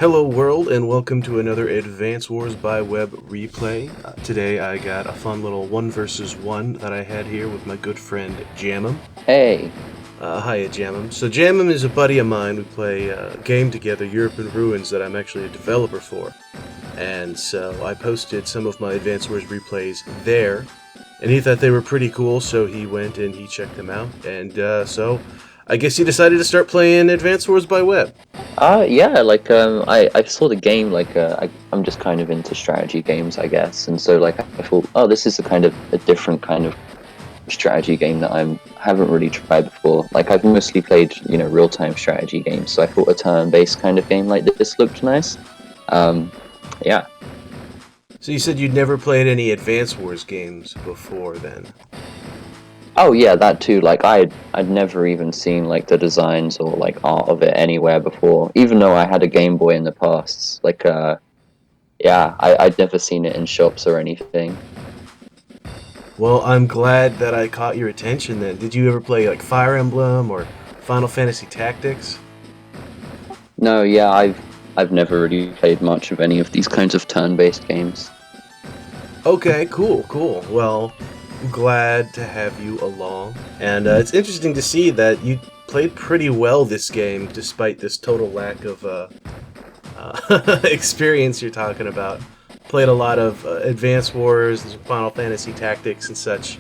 Hello world and welcome to another Advance Wars by Web replay. Today I got a fun little 1 versus 1 that I had here with my good friend Jammem. Hey. Hiya Jammem. So Jammem is a buddy of mine. We play a game together, Europe in Ruins, that I'm actually a developer for. And so I posted some of my Advance Wars replays there. And he thought they were pretty cool, so he went and he checked them out. And so I guess he decided to start playing Advance Wars by Web. Yeah, I saw the game, I'm just kind of into strategy games, I guess, and so I thought, oh, this is a different kind of strategy game that I haven't really tried before. I've mostly played, real-time strategy games, so I thought a turn-based kind of game like this looked nice. Yeah. So you said you'd never played any Advance Wars games before then? Oh yeah, that too. I'd never even seen the designs or art of it anywhere before. Even though I had a Game Boy in the past, yeah, I'd never seen it in shops or anything. Well, I'm glad that I caught your attention then. Did you ever play Fire Emblem or Final Fantasy Tactics? No, yeah, I've never really played much of any of these kinds of turn-based games. Okay, cool. Well, I'm glad to have you along. And it's interesting to see that you played pretty well this game despite this total lack of experience you're talking about. Played a lot of Advance Wars, Final Fantasy Tactics and such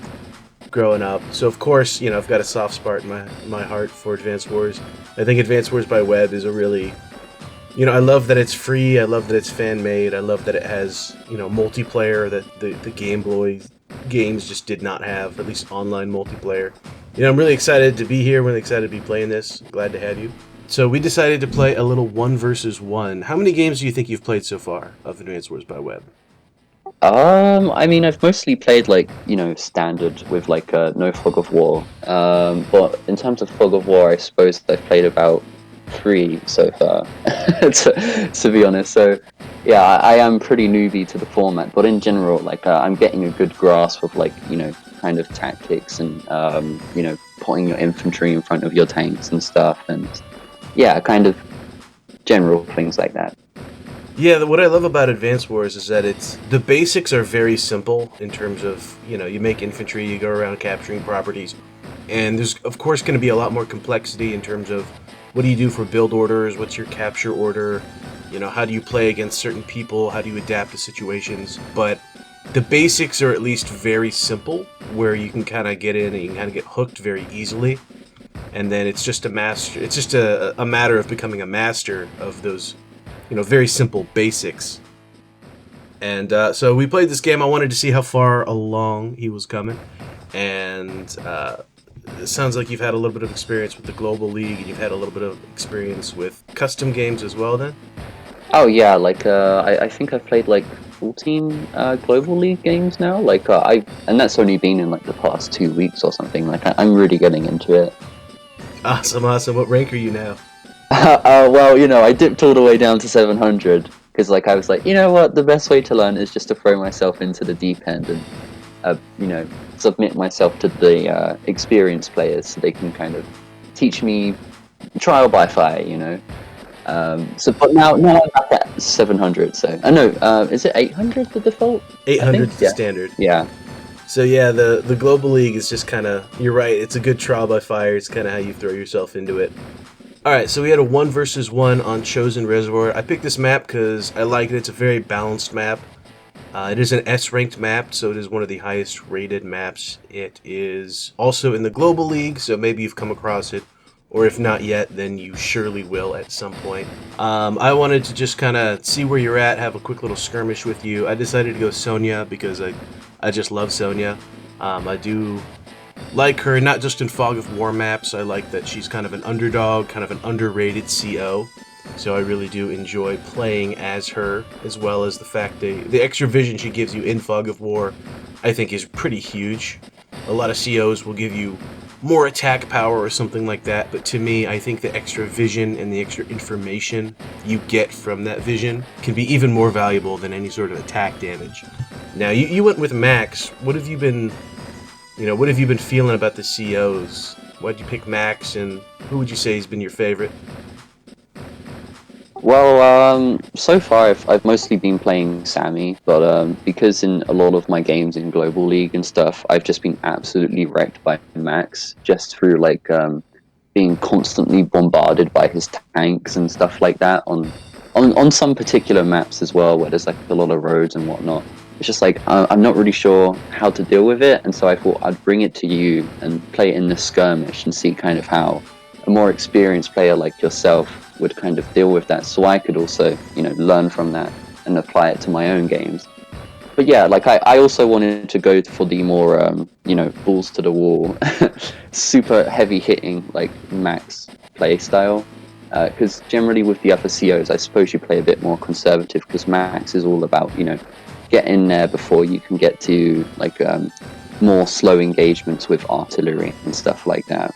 growing up. So of course, I've got a soft spot in my heart for Advance Wars. I think Advance Wars by Web is a really, I love that it's free, I love that it's fan-made, I love that it has, multiplayer that the Game Boy games just did not have, at least online multiplayer. I'm really excited to be here, really excited to be playing this, glad to have you. So we decided to play a little 1 versus 1. How many games do you think you've played so far of Advance Wars by Web? I mean, I've mostly played standard with no Fog of War. But in terms of Fog of War, I suppose I've played about 3 so far, to be honest. So yeah, I am pretty newbie to the format, but in general, I'm getting a good grasp of kind of tactics and putting your infantry in front of your tanks and stuff, and yeah, kind of general things like that. Yeah, what I love about Advance Wars is that the basics are very simple in terms of, you make infantry, you go around capturing properties, and there's of course going to be a lot more complexity in terms of what do you do for build orders, what's your capture order, how do you play against certain people, how do you adapt to situations, but the basics are at least very simple, where you can kind of get in and you can kind of get hooked very easily, and then it's just a matter of becoming a master of those very simple basics. And so we played this game. I wanted to see how far along he was coming. And it sounds like you've had a little bit of experience with the Global League, and you've had a little bit of experience with custom games as well then? Oh yeah, I think I've played 14 Global League games now. And that's only been in the past 2 weeks or something. I'm really getting into it. Awesome. What rank are you now? Well, I dipped all the way down to 700 because I was like, you know what, the best way to learn is just to throw myself into the deep end and submit myself to the experienced players so they can kind of teach me trial by fire. So but now I'm back at 700. So I know, is it 800 the default? 800 is the standard. Yeah. So yeah, the Global League is just kind of, you're right, it's a good trial by fire. It's kind of how you throw yourself into it. Alright, so we had a 1 versus 1 on Chosin Reservoir. I picked this map because I like it. It's a very balanced map. It is an S-ranked map, so it is one of the highest rated maps. It is also in the Global League, so maybe you've come across it. Or if not yet, then you surely will at some point. I wanted to just kind of see where you're at, have a quick little skirmish with you. I decided to go Sonja because I just love Sonja. I do like her, not just in Fog of War maps. I like that she's kind of an underdog, kind of an underrated CO. So I really do enjoy playing as her, as well as the fact that the extra vision she gives you in Fog of War, I think is pretty huge. A lot of COs will give you more attack power or something like that, but to me, I think the extra vision and the extra information you get from that vision can be even more valuable than any sort of attack damage. Now, you went with Max. What have you been feeling about the COs? Why'd you pick Max, and who would you say has been your favorite? Well, so far I've mostly been playing Sammy, but because in a lot of my games in Global League and stuff, I've just been absolutely wrecked by Max, just through like being constantly bombarded by his tanks and stuff like that on some particular maps as well, where there's like a lot of roads and whatnot. It's just like I'm not really sure how to deal with it, and so I thought I'd bring it to you and play it in this skirmish and see kind of how a more experienced player like yourself would kind of deal with that, so I could also, you know, learn from that and apply it to my own games. But yeah, like I also wanted to go for the more, you know, balls to the wall, super heavy hitting, like max play style. Because generally with the other COs, I suppose you play a bit more conservative because max is all about, you know, get in there before you can get to like more slow engagements with artillery and stuff like that.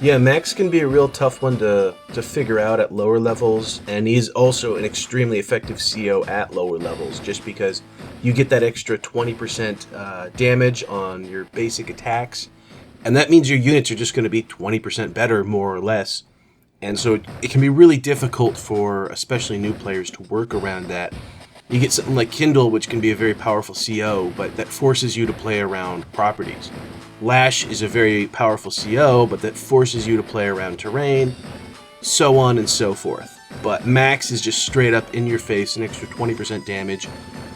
Yeah, Max can be a real tough one to figure out at lower levels, and he's also an extremely effective CO at lower levels, just because you get that extra 20% damage on your basic attacks, and that means your units are just going to be 20% better, more or less. And so it can be really difficult for especially new players to work around that. You get something like Kindle, which can be a very powerful CO, but that forces you to play around properties. Lash is a very powerful CO, but that forces you to play around terrain, so on and so forth. But Max is just straight up in your face, an extra 20% damage.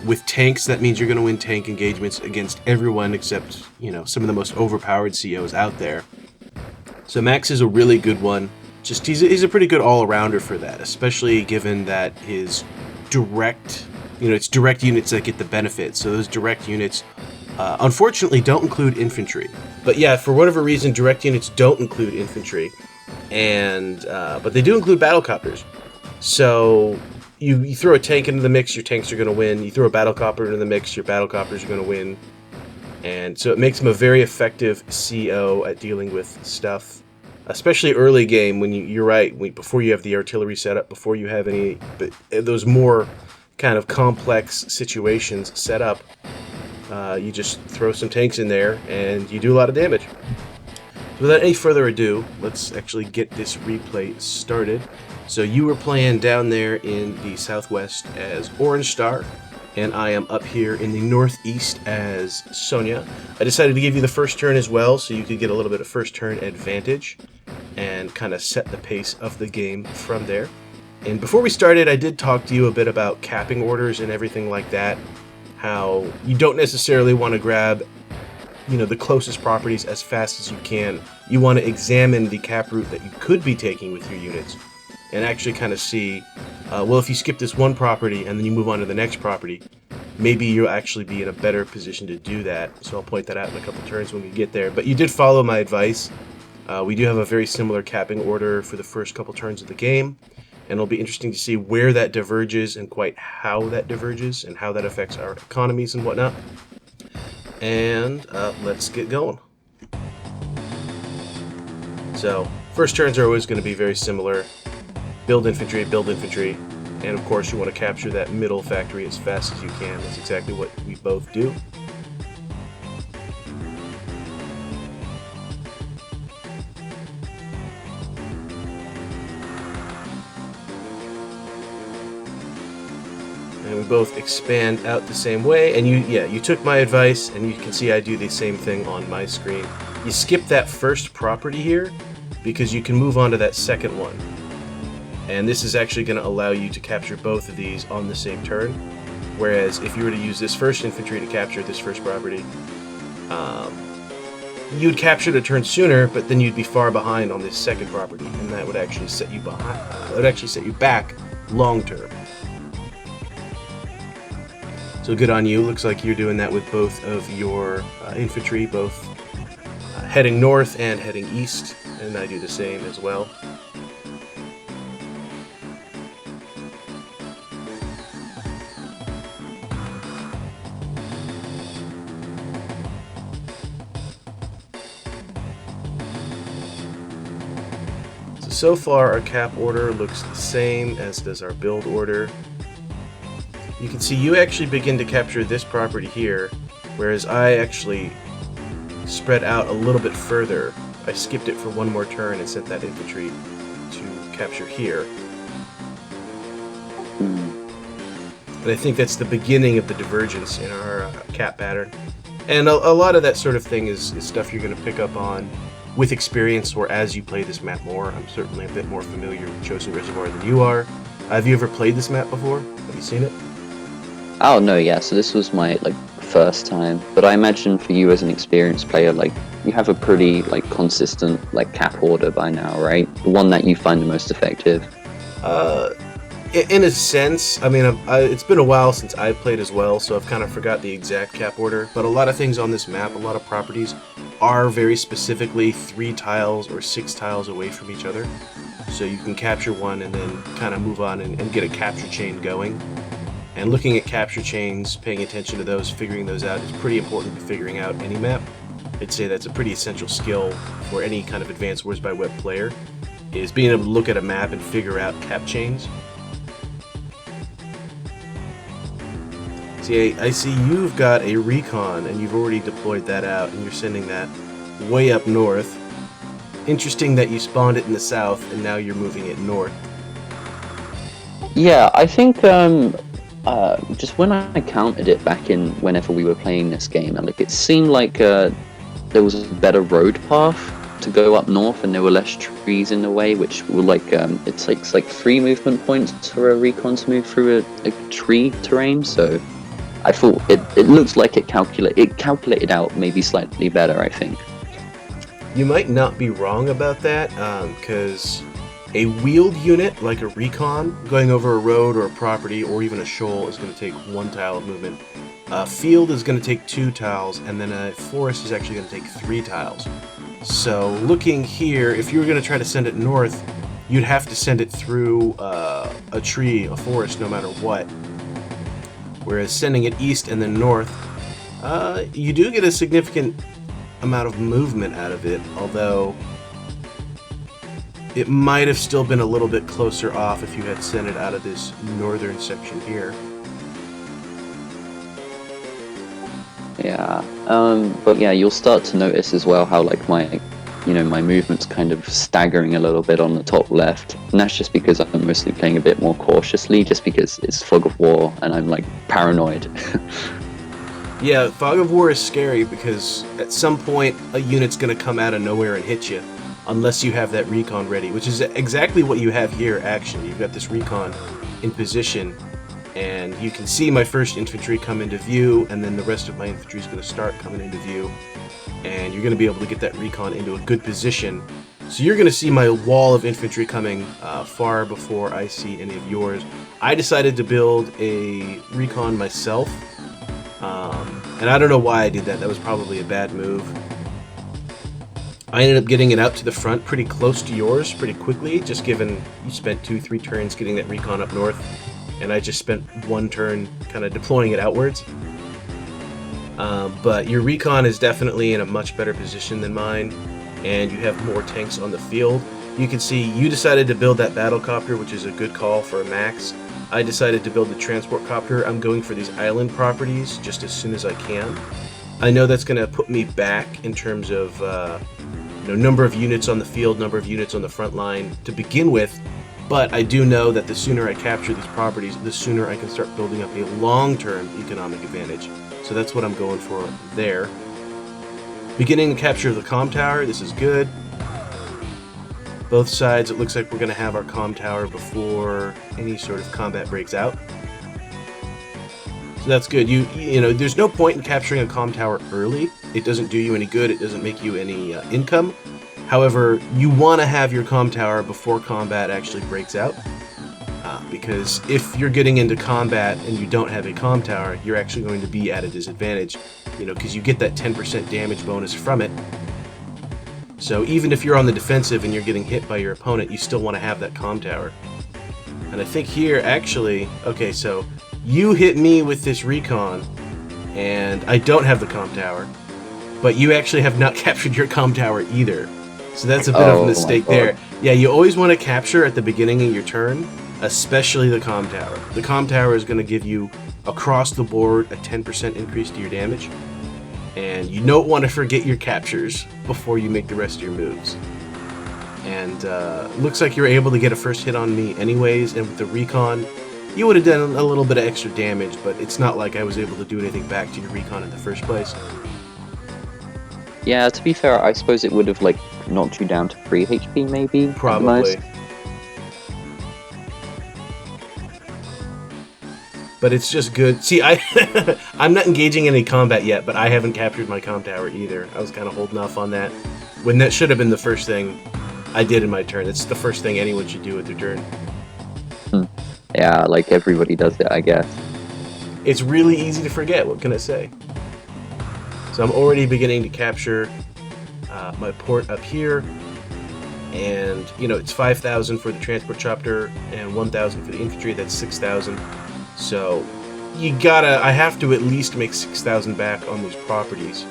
With tanks, that means you're going to win tank engagements against everyone except, you know, some of the most overpowered COs out there. So Max is a really good one. Just he's a pretty good all-arounder for that, especially given that his direct, you know, it's direct units that get the benefit. So those direct units, unfortunately, don't include infantry. But yeah, for whatever reason, direct units don't include infantry, and but they do include battlecopters. So you throw a tank into the mix, your tanks are going to win. You throw a battlecopter into the mix, your battlecopters are going to win. And so it makes him a very effective CO at dealing with stuff, especially early game when you're right, before you have the artillery set up, before you have any those more kind of complex situations set up. You just throw some tanks in there and you do a lot of damage. So without any further ado, let's actually get this replay started. So you were playing down there in the southwest as Orange Star, and I am up here in the northeast as Sonja. I decided to give you the first turn as well, so you could get a little bit of first turn advantage and kind of set the pace of the game from there. And before we started, I did talk to you a bit about capping orders and everything like that, how you don't necessarily want to grab, you know, the closest properties as fast as you can. You want to examine the cap route that you could be taking with your units and actually kind of see, well, if you skip this one property and then you move on to the next property, maybe you'll actually be in a better position to do that. So I'll point that out in a couple turns when we get there. But you did follow my advice. We do have a very similar capping order for the first couple turns of the game, and it'll be interesting to see where that diverges and quite how that diverges and how that affects our economies and whatnot. And let's get going. So first turns are always going to be very similar. Build infantry, and of course you want to capture that middle factory as fast as you can. That's exactly what we both do. And we both expand out the same way, and you took my advice, and you can see I do the same thing on my screen. You skip that first property here because you can move on to that second one. And this is actually going to allow you to capture both of these on the same turn. Whereas if you were to use this first infantry to capture this first property, you'd capture the turn sooner, but then you'd be far behind on this second property, and that would actually set you behind. That would actually set you back long term. So good on you. Looks like you're doing that with both of your infantry, both heading north and heading east, and I do the same as well. So far our cap order looks the same as does our build order. You can see you actually begin to capture this property here, whereas I actually spread out a little bit further. I skipped it for one more turn and sent that infantry to capture here. And I think that's the beginning of the divergence in our cap pattern. And a lot of that sort of thing is stuff you're going to pick up on with experience, or as you play this map more. I'm certainly a bit more familiar with Chosin Reservoir than you are. Have you ever played this map before? Have you seen it? Oh no, yeah. So this was my first time, but I imagine for you as an experienced player, you have a pretty consistent cap order by now, right? The one that you find the most effective. In a sense, I mean, it's been a while since I've played as well, so I've kind of forgot the exact cap order, but a lot of things on this map, a lot of properties, are very specifically 3 tiles or 6 tiles away from each other. So you can capture one and then kind of move on and get a capture chain going. And looking at capture chains, paying attention to those, figuring those out is pretty important to figuring out any map. I'd say that's a pretty essential skill for any kind of advanced Wars by Web player, is being able to look at a map and figure out cap chains. See, I see you've got a Recon, and you've already deployed that out, and you're sending that way up north. Interesting that you spawned it in the south, and now you're moving it north. Yeah, I think just when I counted it back in whenever we were playing this game, and it seemed like there was a better road path to go up north, and there were less trees in the way, which were it takes 3 movement points for a Recon to move through a tree terrain. So I thought it looks like it calculated out maybe slightly better, I think. You might not be wrong about that, because a wheeled unit like a Recon going over a road or a property or even a shoal is going to take 1 tile of movement. A field is going to take 2 tiles, and then a forest is actually going to take 3 tiles. So looking here, if you were going to try to send it north, you'd have to send it through a tree, a forest, no matter what. Whereas sending it east and then north, you do get a significant amount of movement out of it, although it might have still been a little bit closer off if you had sent it out of this northern section here. Yeah, but yeah, you'll start to notice as well how my movement's kind of staggering a little bit on the top left, and that's just because I'm mostly playing a bit more cautiously, just because it's Fog of War and I'm paranoid. Yeah, Fog of War is scary because at some point a unit's going to come out of nowhere and hit you, unless you have that Recon ready, which is exactly what you have here actually. You've got this Recon in position, and you can see my first infantry come into view, and then the rest of my infantry is going to start coming into view. And you're going to be able to get that Recon into a good position. So you're going to see my wall of infantry coming far before I see any of yours. I decided to build a Recon myself, and I don't know why I did that. That was probably a bad move. I ended up getting it out to the front pretty close to yours pretty quickly, just given you spent 2-3 turns getting that Recon up north, and I just spent 1 turn kind of deploying it outwards. But your Recon is definitely in a much better position than mine, and you have more tanks on the field. You can see you decided to build that battlecopter, which is a good call for a max. I decided to build the transport copter. I'm going for these island properties just as soon as I can. I know that's going to put me back in terms of number of units on the field, number of units on the front line to begin with, but I do know that the sooner I capture these properties, the sooner I can start building up a long-term economic advantage. So that's what I'm going for there. Beginning the capture of the Comm Tower, this is good. Both sides, it looks like we're going to have our Comm Tower before any sort of combat breaks out. So that's good. You know, there's no point in capturing a Comm Tower early. It doesn't do you any good. It doesn't make you any income. However, you want to have your Comm Tower before combat actually breaks out. Because if you're getting into combat and you don't have a Comm Tower, you're actually going to be at a disadvantage, because you get that 10% damage bonus from it. So even if you're on the defensive and you're getting hit by your opponent, you still want to have that Comm Tower. And I think here, actually, okay, so you hit me with this Recon, and I don't have the Comm Tower, but you actually have not captured your Comm Tower either. So that's a bit of a mistake there. Yeah, you always want to capture at the beginning of your turn, especially the Comm Tower. The Comm Tower is going to give you, across the board, a 10% increase to your damage. And you don't want to forget your captures before you make the rest of your moves. And looks like you're able to get a first hit on me anyways, and with the Recon, you would have done a little bit of extra damage, but it's not like I was able to do anything back to your recon in the first place. Yeah, to be fair, I suppose it would have like knocked you down to 3 HP maybe. Probably. At the most. But it's just good. See, I'm not engaging in any combat yet, but I haven't captured my Comm Tower either. I was kind of holding off on that, when that should have been the first thing I did in my turn. It's the first thing anyone should do with their turn. Yeah, like everybody does it, I guess. It's really easy to forget, what can I say? So I'm already beginning to capture my port up here, and you know, it's 5,000 for the transport chopper and 1,000 for the infantry. That's 6,000. So I have to at least make 6,000 back on these properties.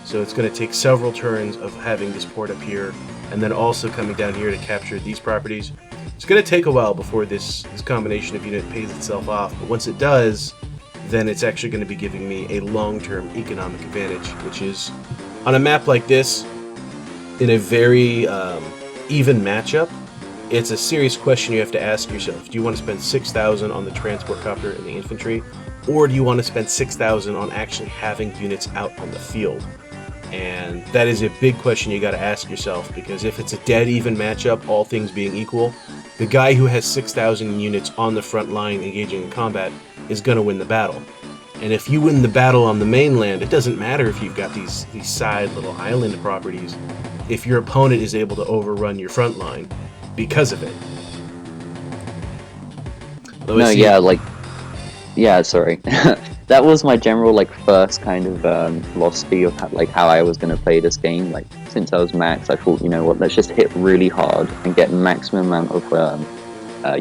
So it's going to take several turns of having this port up here, and then also coming down here to capture these properties. It's going to take a while before this combination of unit pays itself off, but once it does, then it's actually going to be giving me a long-term economic advantage, which is, on a map like this, in a very even matchup, it's a serious question you have to ask yourself. Do you want to spend 6,000 on the transport copter and the infantry, or do you want to spend 6,000 on actually having units out on the field? And that is a big question you got to ask yourself, because if it's a dead even matchup, all things being equal, the guy who has 6,000 units on the front line engaging in combat is going to win the battle. And if you win the battle on the mainland, it doesn't matter if you've got these side little island properties, if your opponent is able to overrun your front line because of it. No, yeah, sorry. That was my general like first kind of philosophy of how I was going to play this game. Like, since I was max, I thought, you know what, let's just hit really hard and get maximum amount of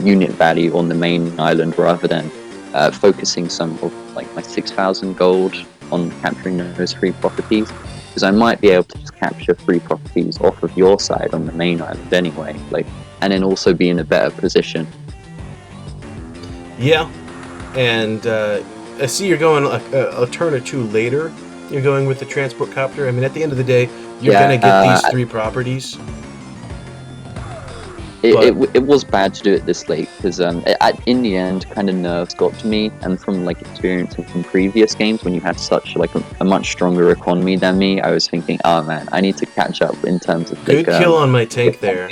unit value on the main island, rather than focusing some of like my 6,000 gold on capturing those 3 properties, because I might be able to just capture 3 properties off of your side on the main island anyway, like, and then also be in a better position. Yeah, and I see you're going a turn or two later. You're going with the transport copter. I mean, at the end of the day, you're going to get these 3 properties. It was bad to do it this late, because in the end, kind of nerves got to me, and from like experience from previous games when you had such like a much stronger economy than me, I was thinking, oh man, I need to catch up in terms of good kill on my tank there.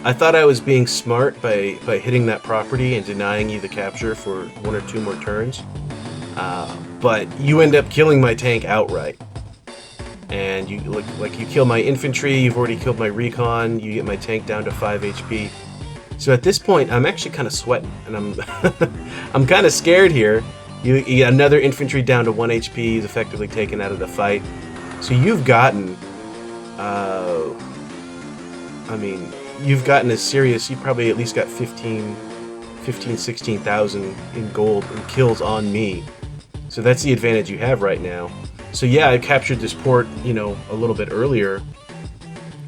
I thought I was being smart by hitting that property and denying you the capture for 1 or 2 more turns, but you end up killing my tank outright. And you you kill my infantry, you've already killed my recon, you get my tank down to 5 HP. So at this point, I'm actually kind of sweating, and I'm I'm kind of scared here. You get another infantry down to 1 HP, he's effectively taken out of the fight. So you've gotten, I mean, you've gotten a serious, you probably at least got 16,000 in gold and kills on me. So that's the advantage you have right now. So yeah, I captured this port, you know, a little bit earlier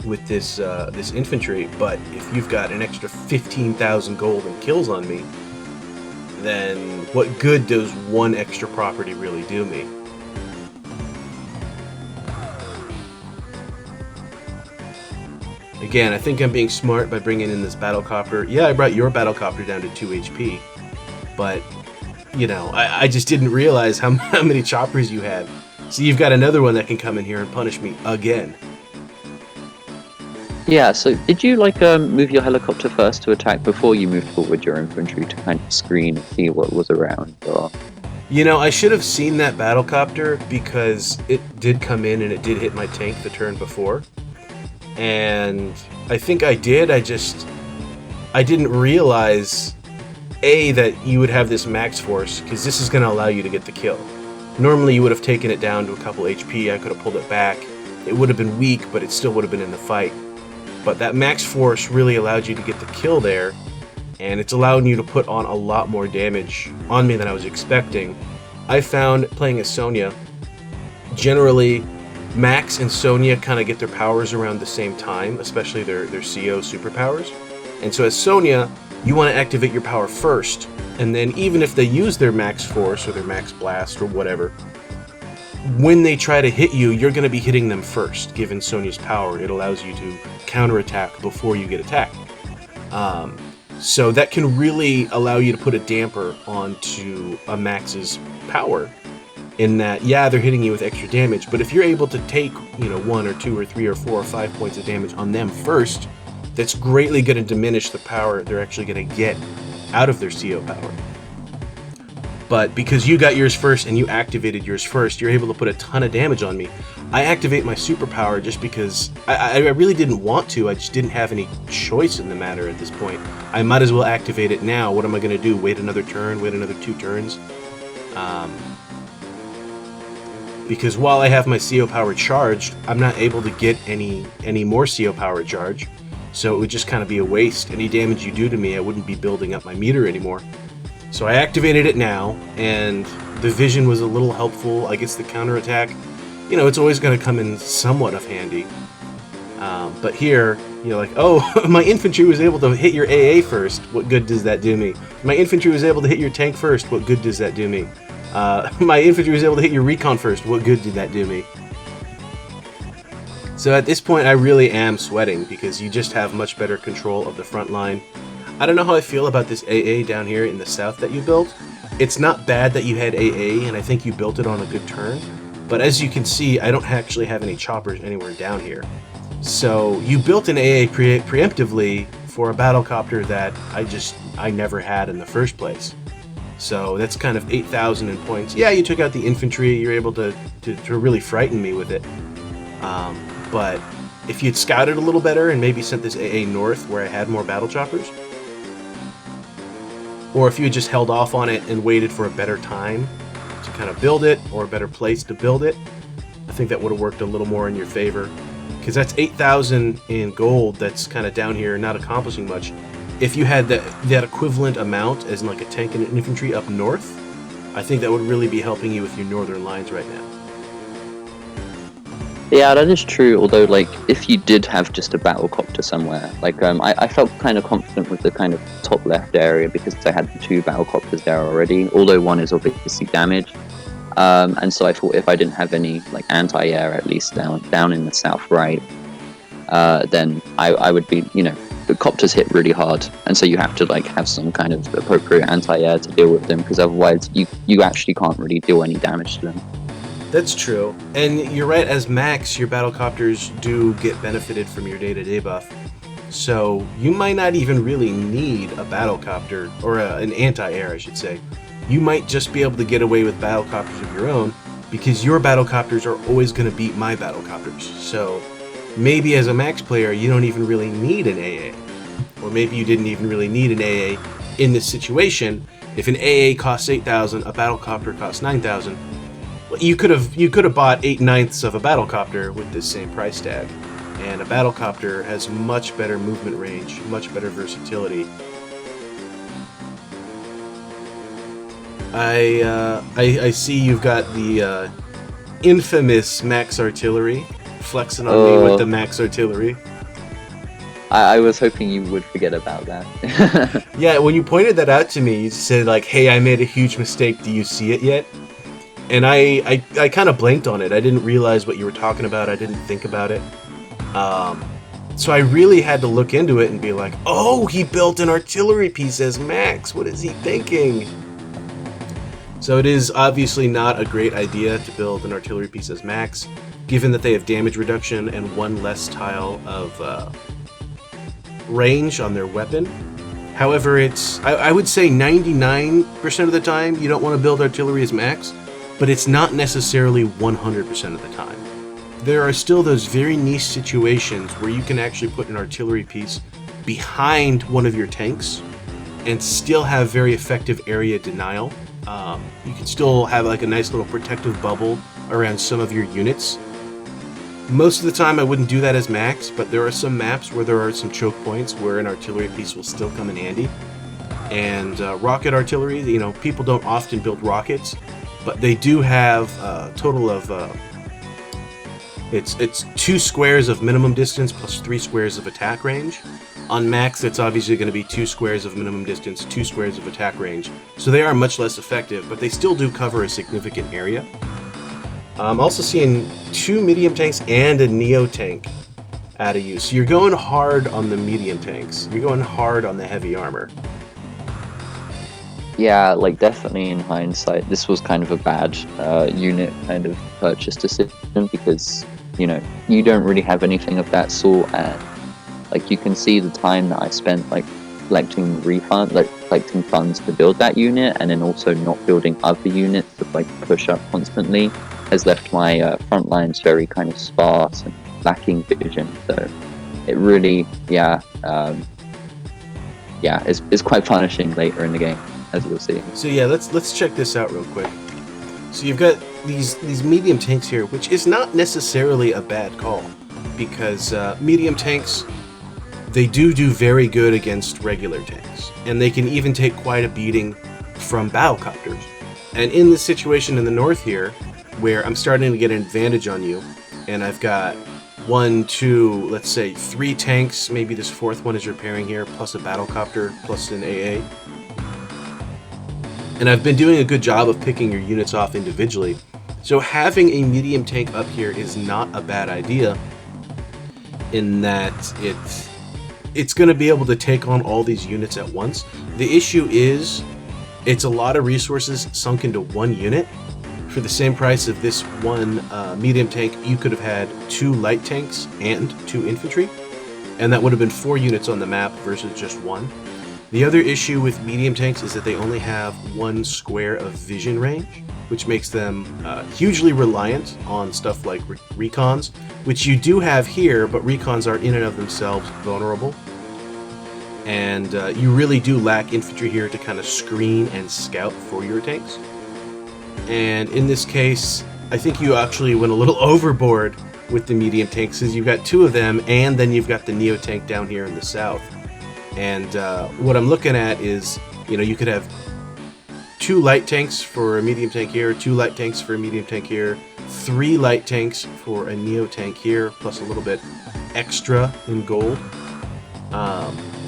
with this this infantry, but if you've got an extra 15,000 gold and kills on me, then what good does 1 extra property really do me? Again, I think I'm being smart by bringing in this battlecopter. Yeah, I brought your battlecopter down to 2 HP, but, you know, I just didn't realize how many choppers you had. So you've got another one that can come in here and punish me again. Yeah, so did you like move your helicopter first to attack before you moved forward your infantry to kind of screen and see what was around? Or... You know, I should have seen that battlecopter, because it did come in and it did hit my tank the turn before. And I think I did, I didn't realize, A, that you would have this max force, because this is going to allow you to get the kill. Normally you would have taken it down to a couple HP, I could have pulled it back. It would have been weak, but it still would have been in the fight. But that max force really allowed you to get the kill there, and it's allowing you to put on a lot more damage on me than I was expecting. I found, playing as Sonja, generally Max and Sonja kind of get their powers around the same time, especially their CO superpowers. And so as Sonja, you want to activate your power first, and then even if they use their max force or their max blast or whatever, when they try to hit you, you're going to be hitting them first. Given Sonja's power, it allows you to counterattack before you get attacked. So that can really allow you to put a damper onto a Max's power. In that, yeah, they're hitting you with extra damage, but if you're able to take, 1 or 2 or 3 or 4 or 5 points of damage on them first, that's greatly going to diminish the power they're actually going to get out of their CO power. But because you got yours first and you activated yours first, you're able to put a ton of damage on me. I activate my superpower just because I really didn't want to. I just didn't have any choice in the matter at this point. I might as well activate it now. What am I going to do? Wait another turn? Wait another 2 turns? Because while I have my CO power charged, I'm not able to get any more CO power charge. So it would just kind of be a waste. Any damage you do to me, I wouldn't be building up my meter anymore. So I activated it now, and the vision was a little helpful. I guess the counterattack, it's always going to come in somewhat of handy. But here, like, oh, my infantry was able to hit your AA first. What good does that do me? My infantry was able to hit your tank first. What good does that do me? My infantry was able to hit your recon first. What good did that do me? So at this point, I really am sweating because you just have much better control of the front line. I don't know how I feel about this AA down here in the south that you built. It's not bad that you had AA, and I think you built it on a good turn. But as you can see, I don't actually have any choppers anywhere down here. So you built an AA preemptively for a battlecopter that I never had in the first place. So that's kind of 8,000 in points. Yeah, you took out the infantry. You're able to really frighten me with it. But if you'd scouted a little better and maybe sent this AA north where I had more battle choppers, or if you had just held off on it and waited for a better time to kind of build it, or a better place to build it, I think that would have worked a little more in your favor. Because that's 8,000 in gold that's kind of down here, not accomplishing much. If you had that equivalent amount as in like a tank and an infantry up north, I think that would really be helping you with your northern lines right now. Yeah, that is true, although, like, if you did have just a battlecopter somewhere, like, I felt kind of confident with the kind of top left area because I had the 2 battlecopters there already, although one is obviously damaged. And so I thought if I didn't have any, like, anti-air, at least down in the south right, then I would be, the copters hit really hard, and so you have to, like, have some kind of appropriate anti-air to deal with them, because otherwise you actually can't really deal any damage to them. That's true, and you're right, as max, your battlecopters do get benefited from your day-to-day buff, so you might not even really need a battlecopter, or an anti-air, I should say. You might just be able to get away with battlecopters of your own, because your battlecopters are always going to beat my battlecopters, so maybe as a max player, you don't even really need an AA, or maybe you didn't even really need an AA in this situation. If an AA costs 8,000, a battlecopter costs 9,000, you could have bought 8/9 of a battlecopter with this same price tag, and a battlecopter has much better movement range, much better versatility. I see you've got the infamous max artillery flexing on me with the max artillery. I was hoping you would forget about that. Yeah, when you pointed that out to me, you said like, "Hey, I made a huge mistake. Do you see it yet?" And I kind of blanked on it. I didn't realize what you were talking about. I didn't think about it. So I really had to look into it and be like, oh, he built an artillery piece as max. What is he thinking? So it is obviously not a great idea to build an artillery piece as max, given that they have damage reduction and 1 less tile of range on their weapon. However, I would say 99% of the time you don't want to build artillery as max, but it's not necessarily 100% of the time. There are still those very niche situations where you can actually put an artillery piece behind one of your tanks and still have very effective area denial. You can still have like a nice little protective bubble around some of your units. Most of the time I wouldn't do that as max, but there are some maps where there are some choke points where an artillery piece will still come in handy. And rocket artillery, people don't often build rockets, but they do have a total of it's 2 squares of minimum distance plus 3 squares of attack range. On max, it's obviously going to be 2 squares of minimum distance, 2 squares of attack range. So they are much less effective, but they still do cover a significant area. I'm also seeing 2 medium tanks and a neo tank out of you. So you're going hard on the medium tanks. You're going hard on the heavy armor. Yeah, like definitely in hindsight, this was kind of a bad unit kind of purchase decision because, you know, you don't really have anything of that sort, and like you can see the time that I spent like collecting collecting funds to build that unit, and then also not building other units to like push up constantly has left my front lines very kind of sparse and lacking vision. So it really, it's quite punishing later in the game, as you'll see. So yeah, let's check this out real quick. So you've got these medium tanks here, which is not necessarily a bad call, because medium tanks, they do very good against regular tanks, and they can even take quite a beating from battlecopters. And in this situation in the north here, where I'm starting to get an advantage on you, and I've got 1, 2, let's say 3 tanks, maybe this 4th one is repairing here, plus a battlecopter, plus an AA. And I've been doing a good job of picking your units off individually. So having a medium tank up here is not a bad idea, in that it's going to be able to take on all these units at once. The issue is, it's a lot of resources sunk into one unit. For the same price of this one medium tank, you could have had 2 light tanks and 2 infantry, and that would have been 4 units on the map versus just 1. The other issue with medium tanks is that they only have 1 square of vision range, which makes them hugely reliant on stuff like recons, which you do have here, but recons are in and of themselves vulnerable. And you really do lack infantry here to kind of screen and scout for your tanks. And in this case, I think you actually went a little overboard with the medium tanks, because you've got 2 of them, and then you've got the Neo tank down here in the south. And what I'm looking at is, you know, you could have 2 light tanks for a medium tank here, 2 light tanks for a medium tank here, 3 light tanks for a Neo tank here, plus a little bit extra in gold.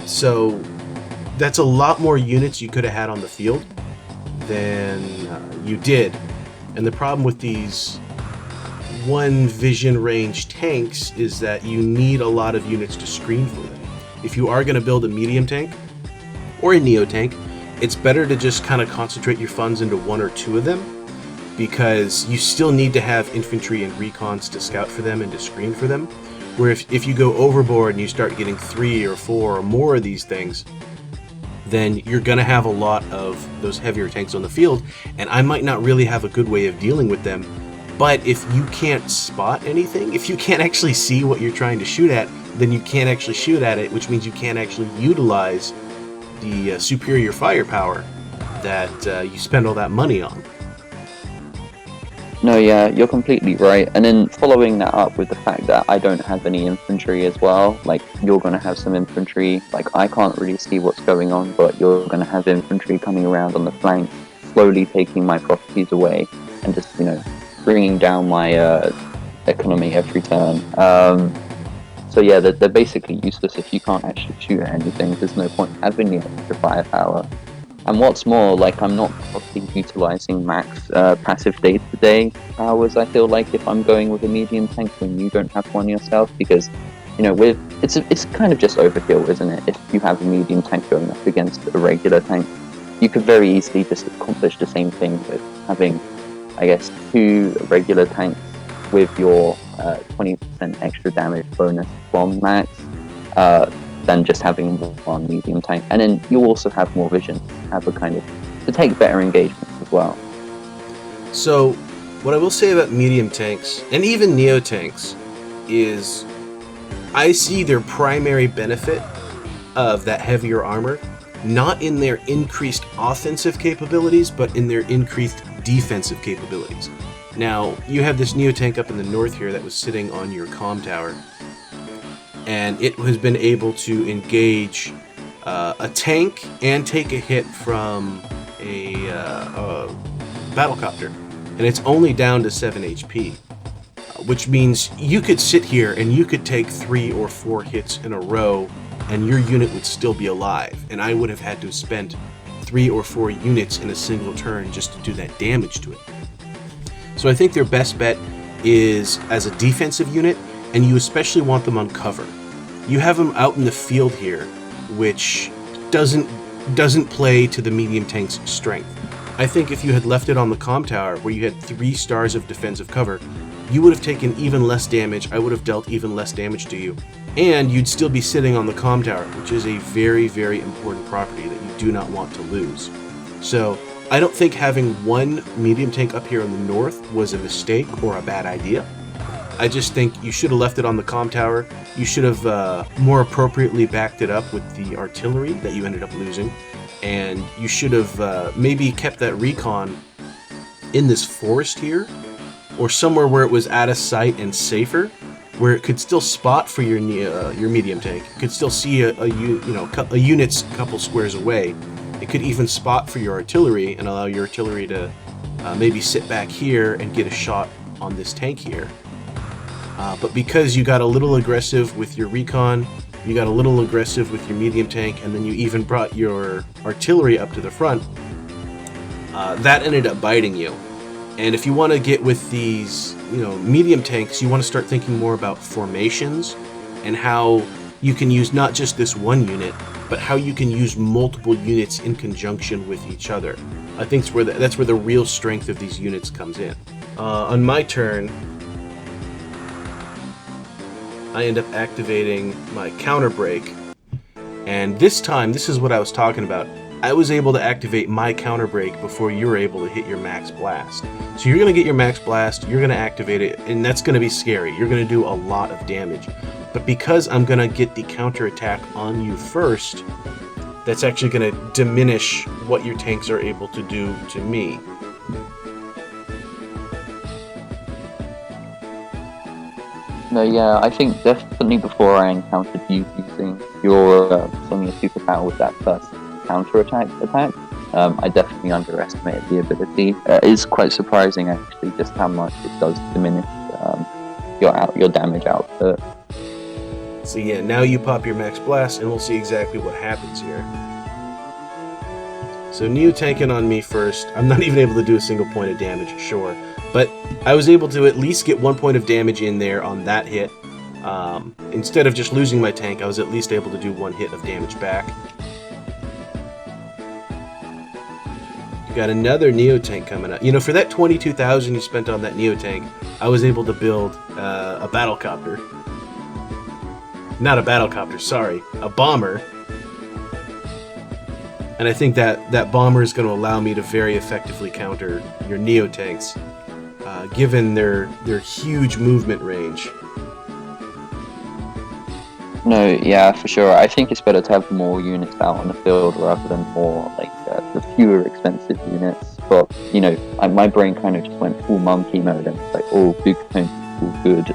So that's a lot more units you could have had on the field than you did. And the problem with these 1 vision range tanks is that you need a lot of units to screen for them. If you are going to build a medium tank or a Neo tank, it's better to just kind of concentrate your funds into 1 or 2 of them, because you still need to have infantry and recons to scout for them and to screen for them. Where if you go overboard and you start getting 3 or 4 or more of these things, then you're going to have a lot of those heavier tanks on the field, and I might not really have a good way of dealing with them. But if you can't spot anything, if you can't actually see what you're trying to shoot at, then you can't actually shoot at it, which means you can't actually utilize the superior firepower that you spend all that money on. No, yeah, you're completely right. And then following that up with the fact that I don't have any infantry as well, like you're going to have some infantry, like I can't really see what's going on, but you're going to have infantry coming around on the flank, slowly taking my properties away and just, you know, bringing down my economy every turn. So yeah, they're basically useless if you can't actually shoot at anything. There's no point having the extra firepower. And what's more, like, I'm not properly utilizing max passive day-to-day powers, I feel like, if I'm going with a medium tank when you don't have one yourself, because, you know, it's kind of just overkill, isn't it? If you have a medium tank going up against a regular tank, you could very easily just accomplish the same thing with having, I guess, 2 regular tanks with your 20% extra damage bonus from max, than just having 1 medium tank. And then you also have more vision, have a kind of, to take better engagements as well. So what I will say about medium tanks, and even Neo tanks, is I see their primary benefit of that heavier armor not in their increased offensive capabilities, but in their increased defensive capabilities. Now, you have this Neo tank up in the north here that was sitting on your Comm Tower, and it has been able to engage a tank and take a hit from a battlecopter, and it's only down to 7 HP, which means you could sit here and you could take 3 or 4 hits in a row and your unit would still be alive, and I would have had to spend 3 or 4 units in a single turn just to do that damage to it. So I think their best bet is as a defensive unit, and you especially want them on cover. You have them out in the field here, which doesn't play to the medium tank's strength. I think if you had left it on the Comm Tower, where you had 3 stars of defensive cover, you would have taken even less damage. I would have dealt even less damage to you, and you'd still be sitting on the Comm Tower, which is a very, very important property that you do not want to lose. So I don't think having one medium tank up here in the north was a mistake or a bad idea. I just think you should have left it on the Comm Tower. You should have more appropriately backed it up with the artillery that you ended up losing, and you should have maybe kept that recon in this forest here, or somewhere where it was out of sight and safer, where it could still spot for your medium tank. It could still see a unit's a couple squares away. It could even spot for your artillery and allow your artillery to maybe sit back here and get a shot on this tank here. But because you got a little aggressive with your recon, you got a little aggressive with your medium tank, and then you even brought your artillery up to the front, that ended up biting you. And if you want to get with these, medium tanks, you want to start thinking more about formations and how you can use not just this one unit, but how you can use multiple units in conjunction with each other. I think that's where the real strength of these units comes in. On my turn, I end up activating my counter break, and this time, this is what I was talking about. I was able to activate my counter break before you were able to hit your max blast. So you're going to get your max blast, you're going to activate it, and that's going to be scary. You're going to do a lot of damage. But because I'm going to get the counter attack on you first, that's actually going to diminish what your tanks are able to do to me. No, yeah, I think definitely before I encountered you using your Sonja superpower with that first counter-attack, I definitely underestimated the ability. It's quite surprising, actually, just how much it does diminish your damage output. So yeah, now you pop your max blast, and we'll see exactly what happens here. So Neo tanking on me first. I'm not even able to do a single point of damage, sure. But I was able to at least get 1 point of damage in there on that hit. Instead of just losing my tank, I was at least able to do 1 hit of damage back. You got another Neo tank coming up. For that 22,000 you spent on that Neo tank, I was able to build a battlecopter. Not a battlecopter, sorry, a bomber. And I think that bomber is going to allow me to very effectively counter your Neo tanks, given their huge movement range. No, yeah, for sure. I think it's better to have more units out on the field rather than more, the fewer expensive units. But, my brain kind of just went full monkey mode, and it's like, oh, big tank, all good.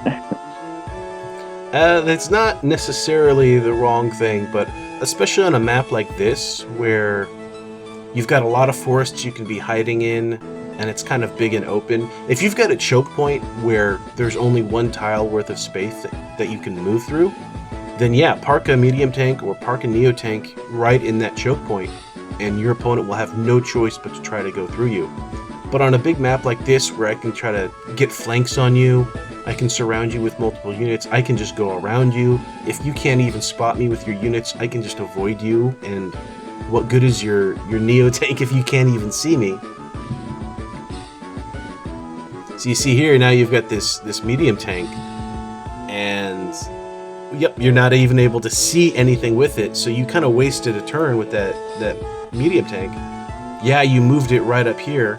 That's not necessarily the wrong thing, but especially on a map like this, where you've got a lot of forests you can be hiding in, and it's kind of big and open. If you've got a choke point where there's only 1 tile worth of space that you can move through, then yeah, park a medium tank or park a Neo tank right in that choke point, and your opponent will have no choice but to try to go through you. But on a big map like this, where I can try to get flanks on you, I can surround you with multiple units, I can just go around you. If you can't even spot me with your units, I can just avoid you, and what good is your Neo tank if you can't even see me? So you see here, now you've got this medium tank, and yep, you're not even able to see anything with it, so you kind of wasted a turn with that medium tank. Yeah, you moved it right up here,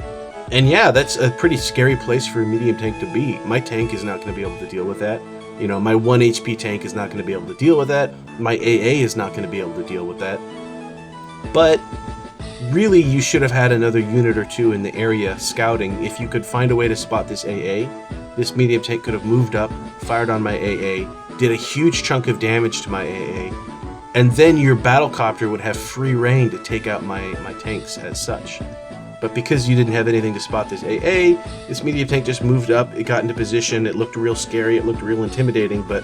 and yeah, that's a pretty scary place for a medium tank to be. My tank is not going to be able to deal with that. My 1 HP tank is not going to be able to deal with that. My AA is not going to be able to deal with that. But really, you should have had another unit or 2 in the area scouting. If you could find a way to spot this AA, this medium tank could have moved up, fired on my AA, did a huge chunk of damage to my AA, and then your battlecopter would have free reign to take out my tanks as such. But because you didn't have anything to spot this AA, this medium tank just moved up, it got into position, it looked real scary, it looked real intimidating, but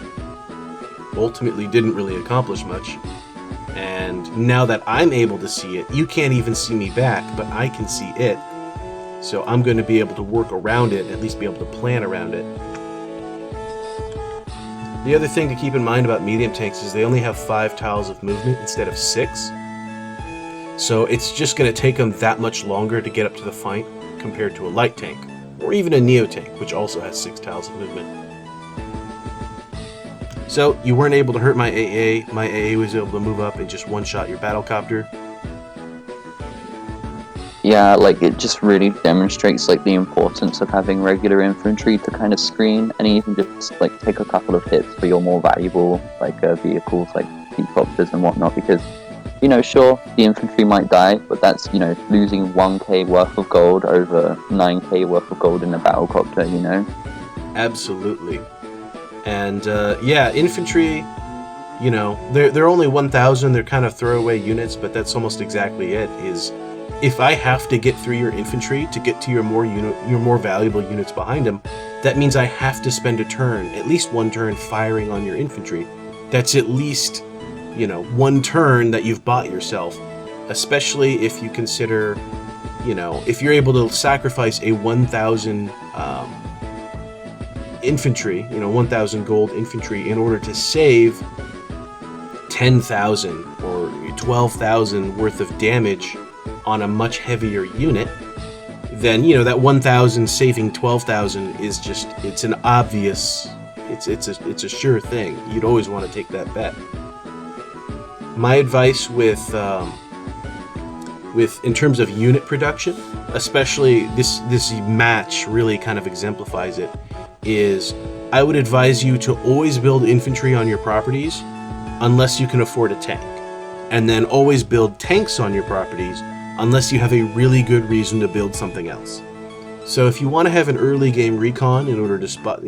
ultimately didn't really accomplish much. And now that I'm able to see it, you can't even see me back, but I can see it. So I'm going to be able to work around it, at least be able to plan around it. The other thing to keep in mind about medium tanks is they only have 5 tiles of movement instead of 6. So it's just going to take them that much longer to get up to the fight compared to a light tank, or even a neo tank, which also has 6 tiles of movement. So you weren't able to hurt my AA. My AA was able to move up and just one-shot your battlecopter. Yeah, like it just really demonstrates like the importance of having regular infantry to kind of screen, and even just like take a couple of hits for your more valuable like vehicles like helicopters and whatnot. Because sure, the infantry might die, but that's losing 1k worth of gold over 9k worth of gold in a battlecopter. Absolutely. And yeah, infantry, they're only 1,000. They're kind of throwaway units, but that's almost exactly it. Is if I have to get through your infantry to get to your more valuable units behind them, that means I have to spend a turn, at least one turn, firing on your infantry. That's at least, one turn that you've bought yourself. Especially if you consider, if you're able to sacrifice a 1,000 infantry, 1,000 gold infantry in order to save 10,000 or 12,000 worth of damage on a much heavier unit, then that 1,000 saving 12,000 is just, it's an obvious, it's a sure thing. You'd always want to take that bet. My advice with in terms of unit production, especially this match really kind of exemplifies it, is I would advise you to always build infantry on your properties unless you can afford a tank, and then always build tanks on your properties unless you have a really good reason to build something else. So if you want to have an early game recon in order to spot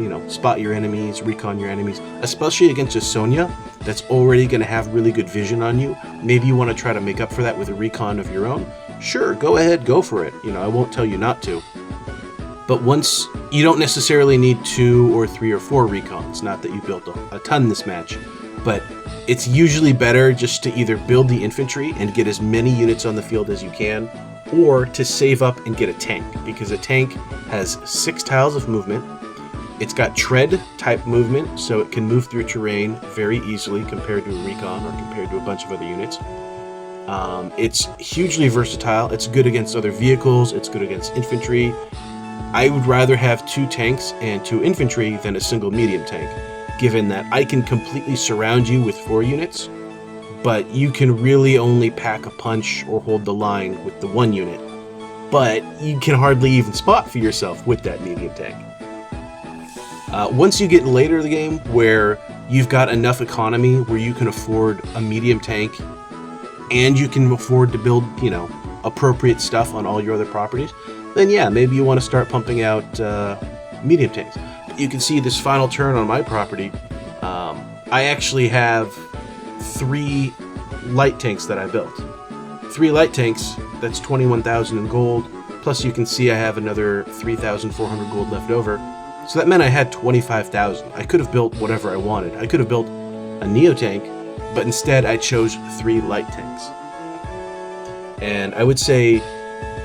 your enemies, recon your enemies, especially against a Sonja that's already going to have really good vision on you, maybe you want to try to make up for that with a recon of your own, sure, go ahead, go for it. I won't tell you not to. But once, you don't necessarily need 2 or 3 or 4 recons, not that you built a ton this match, but it's usually better just to either build the infantry and get as many units on the field as you can, or to save up and get a tank, because a tank has 6 tiles of movement. It's got tread type movement, so it can move through terrain very easily compared to a recon or compared to a bunch of other units. It's hugely versatile. It's good against other vehicles. It's good against infantry. I would rather have 2 tanks and 2 infantry than a single medium tank, given that I can completely surround you with 4 units, but you can really only pack a punch or hold the line with the 1 unit. But you can hardly even spot for yourself with that medium tank. Once you get later in the game where you've got enough economy where you can afford a medium tank and you can afford to build, appropriate stuff on all your other properties, then yeah, maybe you want to start pumping out medium tanks. But you can see this final turn on my property, I actually have 3 light tanks that I built. 3 light tanks, that's 21,000 in gold, plus you can see I have another 3,400 gold left over. So that meant I had 25,000. I could have built whatever I wanted. I could have built a neo tank, but instead I chose 3 light tanks. And I would say,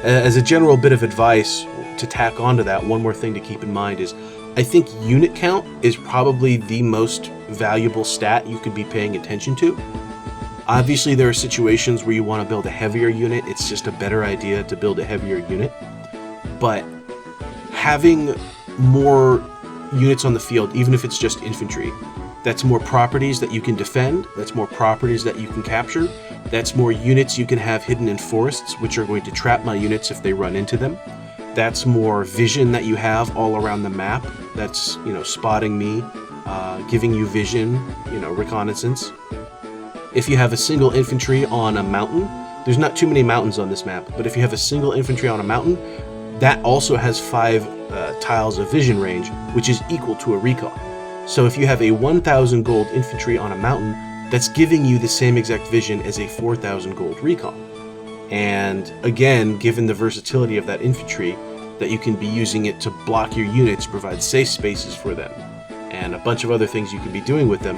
as a general bit of advice to tack onto that, one more thing to keep in mind is I think unit count is probably the most valuable stat you could be paying attention to. Obviously there are situations where you want to build a heavier unit. It's just a better idea to build a heavier unit. But having more units on the field, even if it's just infantry, that's more properties that you can defend, that's more properties that you can capture, that's more units you can have hidden in forests, which are going to trap my units if they run into them. That's more vision that you have all around the map. That's, spotting me, giving you vision, reconnaissance. If you have a single infantry on a mountain, there's not too many mountains on this map, but if you have a single infantry on a mountain, that also has 5 tiles of vision range, which is equal to a recon. So if you have a 1,000 gold infantry on a mountain, that's giving you the same exact vision as a 4,000 gold recon. And again, given the versatility of that infantry, that you can be using it to block your units, provide safe spaces for them, and a bunch of other things you can be doing with them,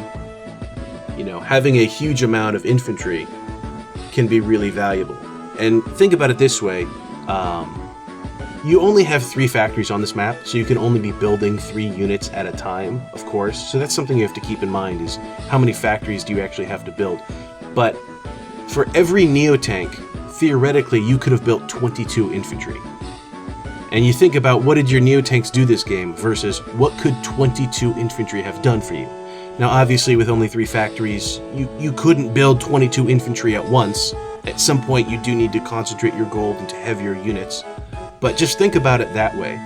having a huge amount of infantry can be really valuable. And think about it this way, You only have 3 factories on this map, so you can only be building 3 units at a time, of course. So that's something you have to keep in mind, is how many factories do you actually have to build. But for every Neo-tank, theoretically, you could have built 22 infantry. And you think about, what did your Neo-tanks do this game versus what could 22 infantry have done for you? Now, obviously, with only 3 factories, you couldn't build 22 infantry at once. At some point, you do need to concentrate your gold into heavier units. But just think about it that way.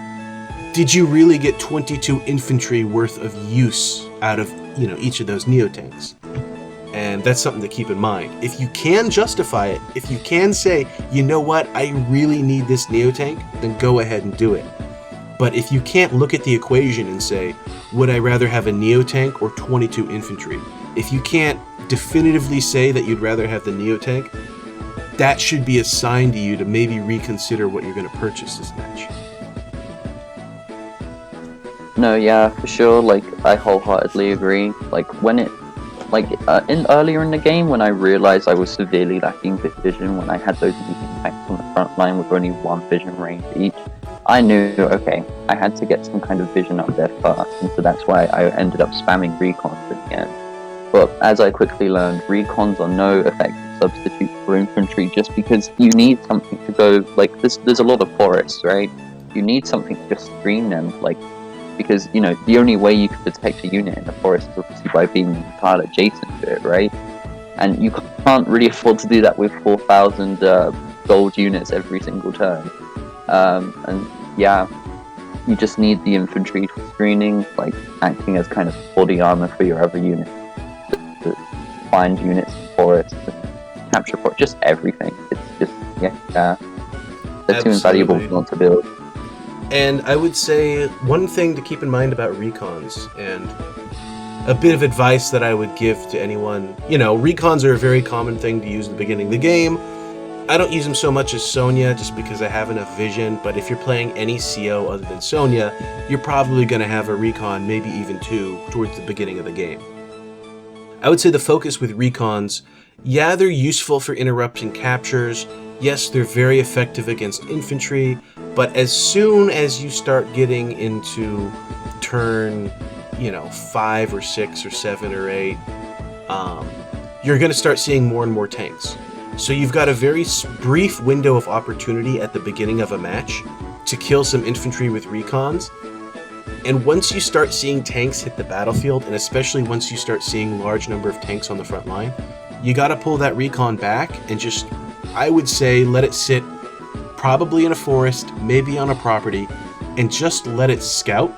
Did you really get 22 infantry worth of use out of, each of those Neo-tanks? And that's something to keep in mind. If you can justify it, if you can say, you know what, I really need this Neo-tank, then go ahead and do it. But if you can't look at the equation and say, would I rather have a Neo-tank or 22 infantry? If you can't definitively say that you'd rather have the Neo-tank, that should be a sign to you to maybe reconsider what you're going to purchase this match. No, yeah, for sure. Like, I wholeheartedly agree. Like, when it, earlier in the game, when I realized I was severely lacking vision, when I had those meeting tanks on the front line with only 1 vision range each, I knew, okay, I had to get some kind of vision up there first, and so that's why I ended up spamming Recons at the end. But as I quickly learned, Recons are no effective substitute for infantry, just because you need something to go, like, there's a lot of forests, right? You need something to just screen them, like, because, the only way you can detect a unit in the forest is obviously by being tile adjacent to it, right? And you can't really afford to do that with 4,000 gold units every single turn. And yeah, you just need the infantry for screening, like acting as kind of body armor for your other units, to find units in forests, capture just everything. It's just, yeah, they're too invaluable not to build. And I would say one thing to keep in mind about Recons, and a bit of advice that I would give to anyone, Recons are a very common thing to use at the beginning of the game. I don't use them so much as Sonja just because I have enough vision, but if you're playing any CO other than Sonja, you're probably going to have a Recon, maybe even 2, towards the beginning of the game. I would say the focus with Recons, yeah, they're useful for interrupting captures, yes, they're very effective against infantry, but as soon as you start getting into turn, 5 or 6 or 7 or 8, you're going to start seeing more and more tanks. So you've got a very brief window of opportunity at the beginning of a match to kill some infantry with Recons. And once you start seeing tanks hit the battlefield, and especially once you start seeing large number of tanks on the front line, you got to pull that Recon back and just, I would say, let it sit probably in a forest, maybe on a property, and just let it scout.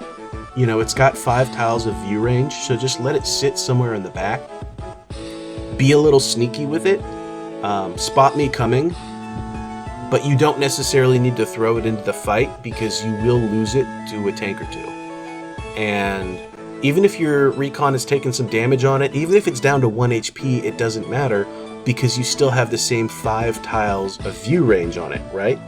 It's got 5 tiles of view range, so just let it sit somewhere in the back. Be a little sneaky with it. Spot me coming, but you don't necessarily need to throw it into the fight because you will lose it to a tank or 2. And even if your Recon has taken some damage on it, even if it's down to 1 HP, it doesn't matter because you still have the same 5 tiles of view range on it, right?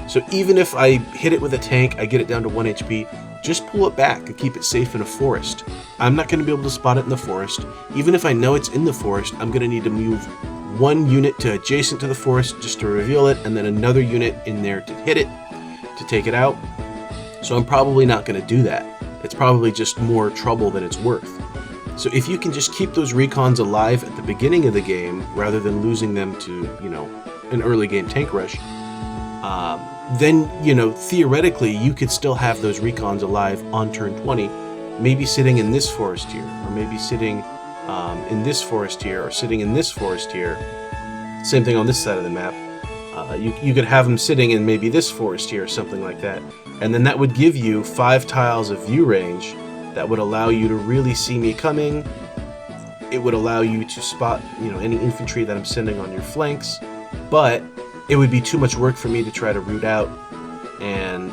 So even if I hit it with a tank, I get it down to 1 HP, just pull it back and keep it safe in a forest. I'm not going to be able to spot it in the forest. Even if I know it's in the forest, I'm going to need to move 1 unit to adjacent to the forest just to reveal it, and then another unit in there to hit it, to take it out. So I'm probably not going to do that. It's probably just more trouble than it's worth. So if you can just keep those Recons alive at the beginning of the game, rather than losing them to, an early game tank rush, then, theoretically, you could still have those Recons alive on turn 20, maybe sitting in this forest here, or maybe sitting in this forest here, or sitting in this forest here. Same thing on this side of the map. You could have them sitting in maybe this forest here, or something like that. And then that would give you 5 tiles of view range that would allow you to really see me coming. It would allow you to spot, any infantry that I'm sending on your flanks. But it would be too much work for me to try to root out. And,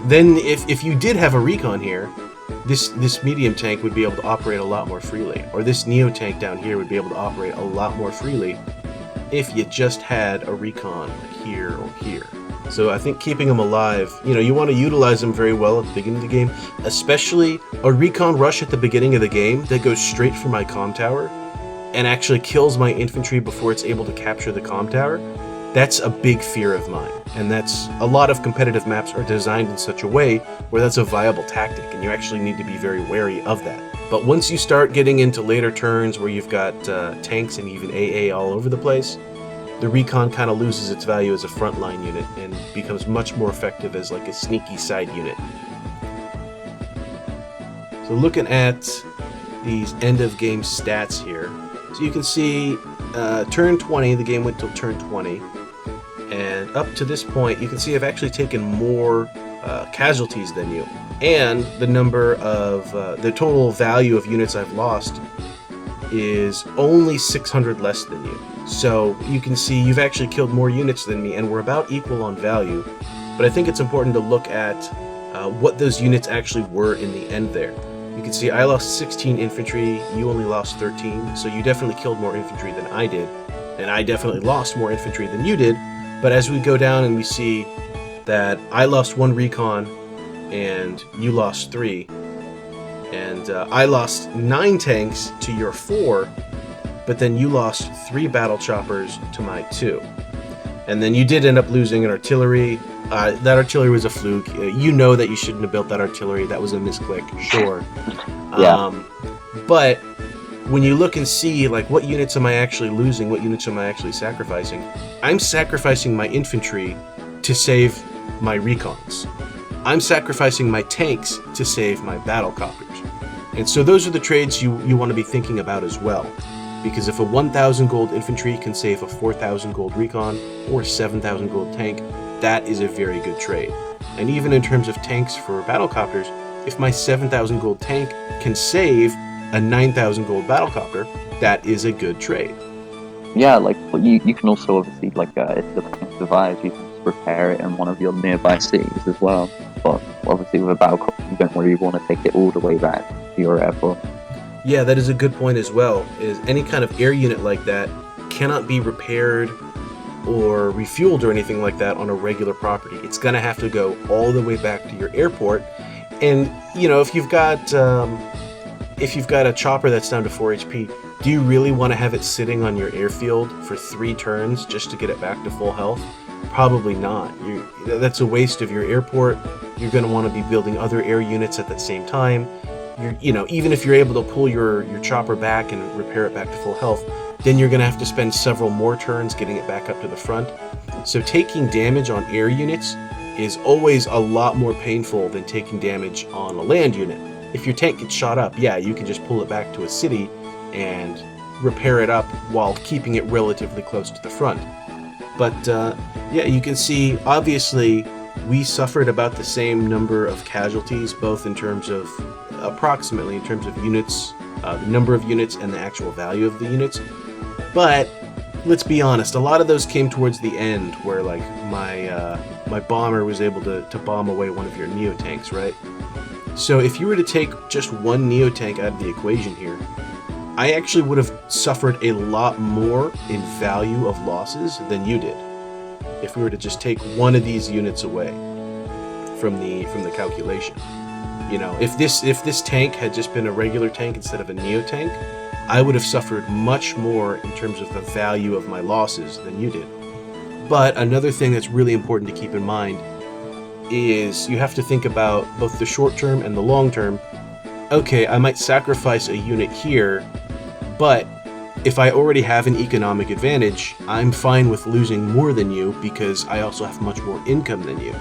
then if you did have a Recon here, this medium tank would be able to operate a lot more freely. Or this Neo tank down here would be able to operate a lot more freely if you just had a Recon here or here. So I think keeping them alive, you want to utilize them very well at the beginning of the game, especially a Recon rush at the beginning of the game that goes straight for my Comm Tower and actually kills my infantry before it's able to capture the Comm Tower. That's a big fear of mine, and that's a lot of competitive maps are designed in such a way where that's a viable tactic, and you actually need to be very wary of that. But once you start getting into later turns where you've got tanks and even AA all over the place, the Recon kind of loses its value as a frontline unit and becomes much more effective as like a sneaky side unit. So looking at these end of game stats here, so you can see turn 20, the game went till turn 20, and up to this point you can see I've actually taken more casualties than you, and the number of the total value of units I've lost is only 600 less than you. So you can see you've actually killed more units than me, and we're about equal on value. But I think it's important to look at what those units actually were in the end there. You can see I lost 16 infantry, you only lost 13, so you definitely killed more infantry than I did, and I definitely lost more infantry than you did. But as we go down and we see that I lost 1 recon and you lost 3, and I lost 9 tanks to your 4, but then you lost 3 battle choppers to my 2. And then you did end up losing an artillery. That artillery was a fluke. You know that you shouldn't have built that artillery. That was a misclick, sure. Yeah. But when you look and see, like, what units am I actually losing, what units am I actually sacrificing, I'm sacrificing my infantry to save my recons. I'm sacrificing my tanks to save my battle copters. And so those are the trades you want to be thinking about as well. Because if a 1,000 gold infantry can save a 4,000 gold recon or 7,000 gold tank, that is a very good trade. And even in terms of tanks for battlecopters, if my 7,000 gold tank can save a 9,000 gold battlecopter, that is a good trade. Yeah, like you can also obviously, like, if the tank survives, you can just repair it in one of your nearby cities as well. But obviously with a battlecopter, you don't really want to take it all the way back to your airport. Yeah, that is a good point as well, is any kind of air unit like that cannot be repaired or refueled or anything like that on a regular property. It's going to have to go all the way back to your airport. And, you know, if you've got a chopper that's down to 4 HP, do you really want to have it sitting on your airfield for 3 turns just to get it back to full health? Probably not. That's a waste of your airport. You're going to want to be building other air units at the same time. Even if you're able to pull your chopper back and repair it back to full health, then you're going to have to spend several more turns getting it back up to the front. So taking damage on air units is always a lot more painful than taking damage on a land unit. If your tank gets shot up, yeah, you can just pull it back to a city and repair it up while keeping it relatively close to the front. But yeah, you can see, obviously, we suffered about the same number of casualties, both in terms of, approximately in terms of units, the number of units and the actual value of the units. But let's be honest, a lot of those came towards the end, where like my bomber was able to bomb away one of your neo tanks, right? So if you were to take just one neo tank out of the equation here, I actually would have suffered a lot more in value of losses than you did if we were to just take one of these units away from the calculation. You know, if this tank had just been a regular tank instead of a neo tank, I would have suffered much more in terms of the value of my losses than you did. But another thing that's really important to keep in mind is you have to think about both the short term and the long term. Okay, I might sacrifice a unit here, but if I already have an economic advantage, I'm fine with losing more than you because I also have much more income than you.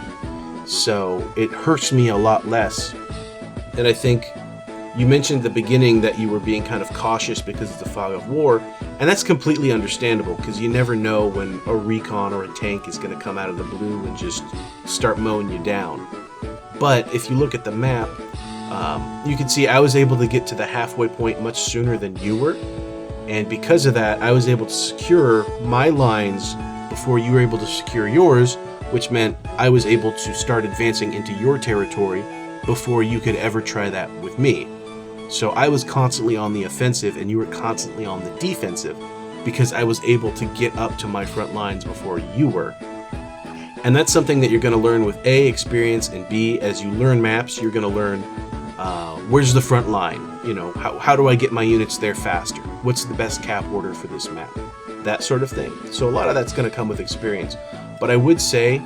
So it hurts me a lot less. And I think you mentioned at the beginning that you were being kind of cautious because of the fog of war, and that's completely understandable because you never know when a recon or a tank is going to come out of the blue and just start mowing you down. But if you look at the map, you can see I was able to get to the halfway point much sooner than you were, and because of that, I was able to secure my lines before you were able to secure yours, which meant I was able to start advancing into your territory before you could ever try that with me. So I was constantly on the offensive and you were constantly on the defensive because I was able to get up to my front lines before you were. And that's something that you're going to learn with A, experience, and B, as you learn maps, you're going to learn where's the front line? You know, how do I get my units there faster? What's the best cap order for this map? that sort of thing. So a lot of that's going to come with experience. But I would say,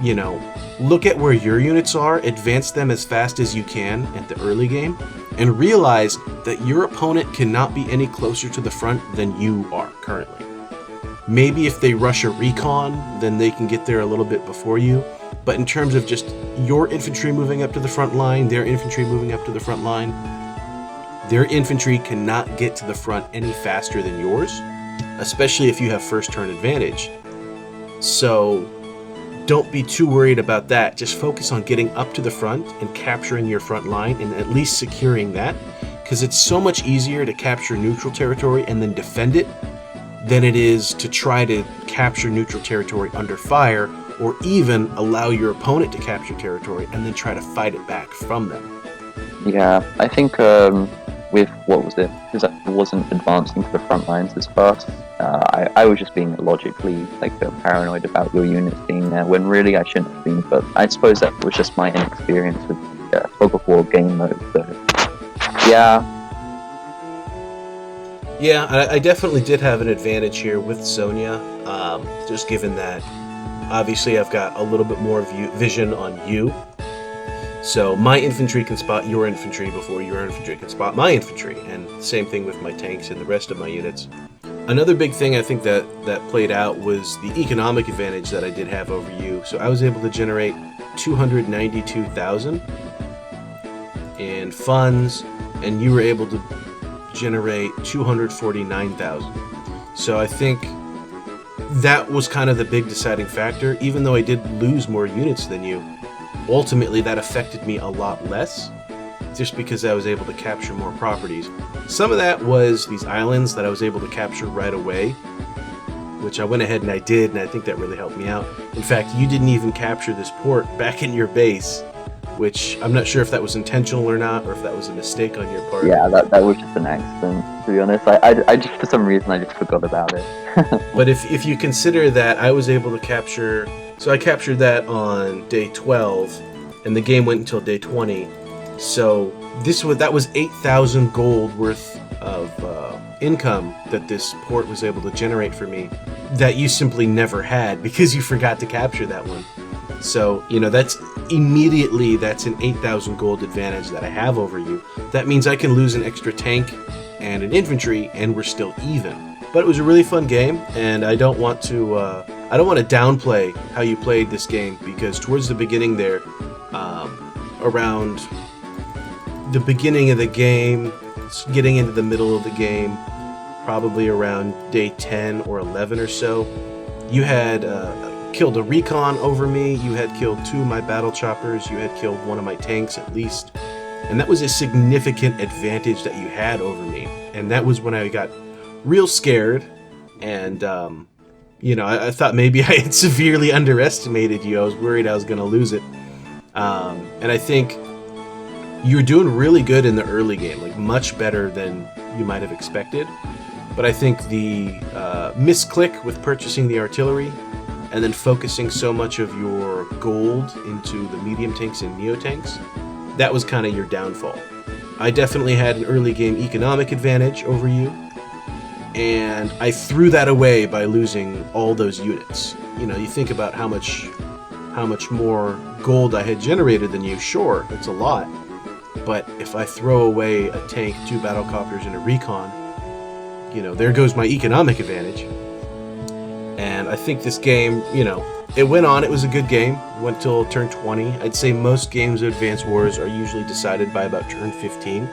you know, look at where your units are, advance them as fast as you can at the early game, and realize that your opponent cannot be any closer to the front than you are currently. Maybe if they rush a recon, then they can get there a little bit before you. But in terms of just your infantry moving up to the front line, their infantry moving up to the front line, their infantry cannot get to the front any faster than yours, especially if you have first turn advantage. So don't be too worried about that. Just focus on getting up to the front and capturing your front line and at least securing that, because it's so much easier to capture neutral territory and then defend it than it is to try to capture neutral territory under fire, or even allow your opponent to capture territory and then try to fight it back from them. Yeah, I think with, what was it, because I wasn't advancing to the front lines as fast, I was just being logically paranoid about your units being there, when really I shouldn't have been, but I suppose that was just my inexperience with Fog of War game mode, so yeah. Yeah, I definitely did have an advantage here with Sonja, just given that obviously I've got a little bit more vision on you. So my infantry can spot your infantry before your infantry can spot my infantry, and same thing with my tanks and the rest of my units. Another big thing I think that played out was the economic advantage that I did have over you. So I was able to generate 292,000 in funds, and you were able to generate 249,000. So I think that was kind of the big deciding factor. Even though I did lose more units than you, ultimately that affected me a lot less, just because I was able to capture more properties. Some of that was these islands that I was able to capture right away, which I went ahead and I did, and I think that really helped me out. In fact, you didn't even capture this port back in your base, which I'm not sure if that was intentional or not, or if that was a mistake on your part. Yeah, that was just an accident, to be honest. I just, for some reason, I just forgot about it. But if you consider that I was able to capture, so I captured that on day 12, and the game went until day 20. So that was 8,000 gold worth of income that this port was able to generate for me, that you simply never had because you forgot to capture that one. So, you know, that's an 8,000 gold advantage that I have over you. That means I can lose an extra tank and an infantry, and we're still even. But it was a really fun game, and I don't want to downplay how you played this game, because towards the beginning there, around the beginning of the game, getting into the middle of the game, probably around day 10 or 11 or so, you had killed a recon over me, you had killed 2 of my battle choppers, you had killed 1 of my tanks at least, and that was a significant advantage that you had over me. And that was when I got real scared, and you know, I thought maybe I had severely underestimated you. I was worried I was going to lose it, and I think you were doing really good in the early game, like much better than you might have expected. But I think the misclick with purchasing the artillery and then focusing so much of your gold into the medium tanks and neo tanks, that was kind of your downfall. I definitely had an early game economic advantage over you, and I threw that away by losing all those units. You know, you think about how much more gold I had generated than you. Sure, that's a lot, but if I throw away a tank, 2 battlecopters, and a recon, you know, there goes my economic advantage. And I think this game, you know, it went on. It was a good game. It went till turn 20. I'd say most games of Advance Wars are usually decided by about turn 15.